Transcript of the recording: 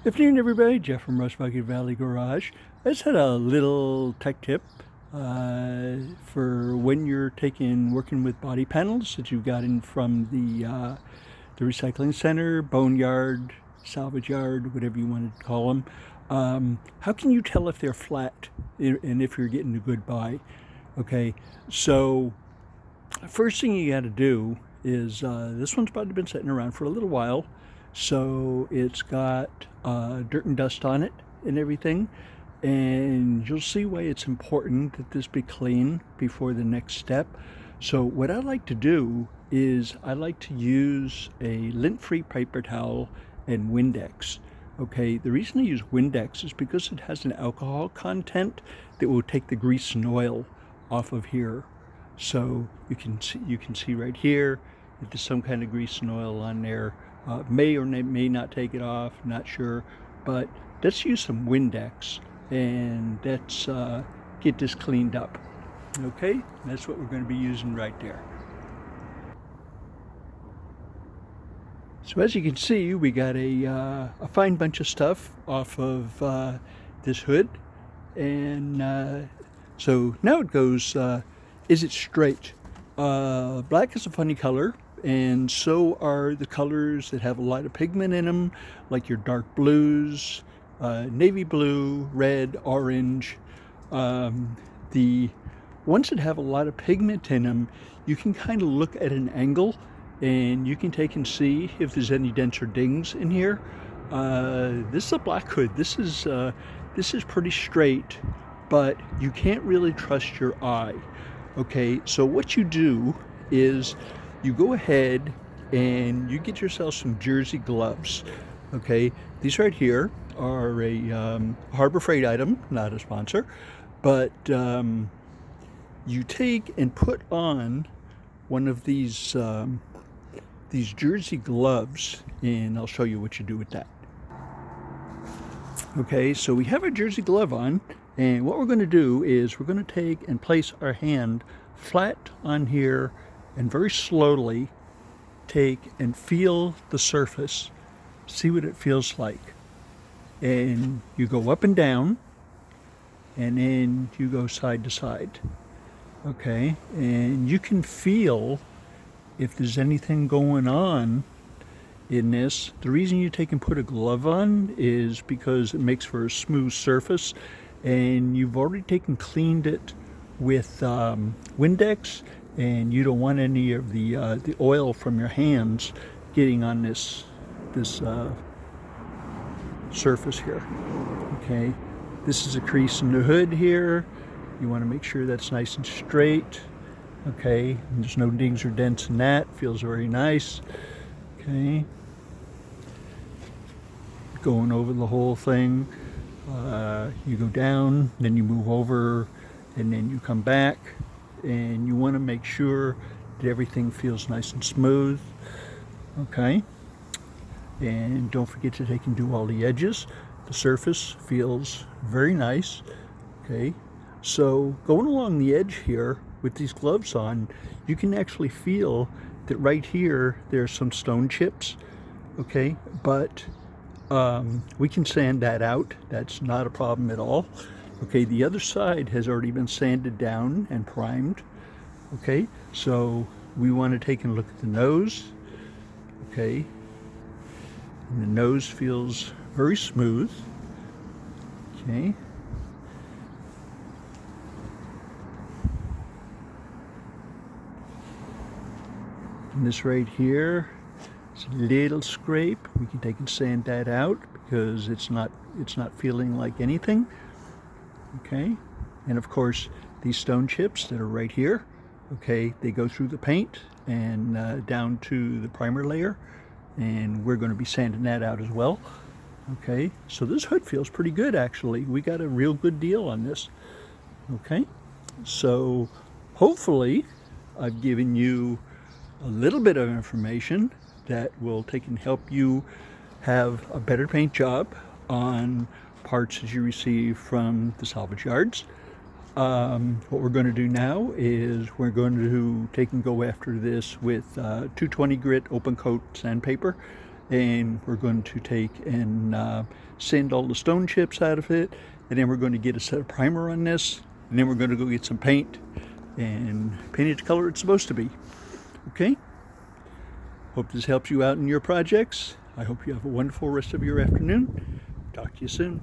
Afternoon, everybody. Jeff from Rush Bucket Valley Garage. I just had a little tech tip for when you're working with body panels that you've gotten from the recycling center, boneyard, salvage yard, whatever you want to call them. How can you tell if they're flat and if you're getting a good buy? Okay, so first thing you got to do is this one's probably been sitting around for a little while, so it's got dirt and dust on it and everything, and you'll see why it's important that this be clean before the next step. So what I like to do is I like to use a lint-free paper towel and Windex. Okay, the reason I use Windex is because it has an alcohol content that will take the grease and oil off of here. So you can see right here that there's some kind of grease and oil on there. May or may not take it off, not sure, but let's use some Windex and let's get this cleaned up. Okay, that's what we're going to be using right there. So as you can see, we got a fine bunch of stuff off of this hood, and so now it goes, is it straight? Black is a funny color, and so are the colors that have a lot of pigment in them, like your dark blues, navy blue, red, orange. The ones that have a lot of pigment in them, you can kind of look at an angle and you can take and see if there's any dents or dings in here. This is a black hood. This is pretty straight, but you can't really trust your eye. Okay, so what you do is you go ahead and you get yourself some jersey gloves. Okay, these right here are a Harbor Freight item, not a sponsor, but you take and put on one of these jersey gloves, and I'll show you what you do with that. Okay, so we have our jersey glove on, and what we're going to do is we're going to take and place our hand flat on here and very slowly take and feel the surface, see what it feels like. And you go up and down, and then you go side to side. Okay, and you can feel if there's anything going on in this. The reason you take and put a glove on is because it makes for a smooth surface, and you've already taken cleaned it with Windex, and you don't want any of the oil from your hands getting on this surface here. Okay, this is a crease in the hood here. You want to make sure that's nice and straight. Okay, and there's no dings or dents in that. Feels very nice. Okay, going over the whole thing. You go down, then you move over, and then you come back, and you want to make sure that everything feels nice and smooth. Okay, and don't forget to take and do all the edges. The surface feels very nice. Okay, so going along the edge here with these gloves on, you can actually feel that right here there's some stone chips. Okay, but we can sand that out. That's not a problem at all. Okay, the other side has already been sanded down and primed. Okay, so we want to take and look at the nose. Okay, and the nose feels very smooth. Okay, and this right here is a little scrape. We can take and sand that out because it's not feeling like anything. Okay, and of course these stone chips that are right here, okay, they go through the paint and down to the primer layer, and we're going to be sanding that out as well. Okay, so this hood feels pretty good actually. We got a real good deal on this. Okay, so hopefully I've given you a little bit of information that will take and help you have a better paint job on parts that you receive from the salvage yards. What we're going to do now is we're going to take and go after this with 220 grit open coat sandpaper, and we're going to take and sand all the stone chips out of it, and then we're going to get a set of primer on this, and then we're going to go get some paint and paint it the color it's supposed to be. Okay? Hope this helps you out in your projects. I hope you have a wonderful rest of your afternoon. Talk to you soon.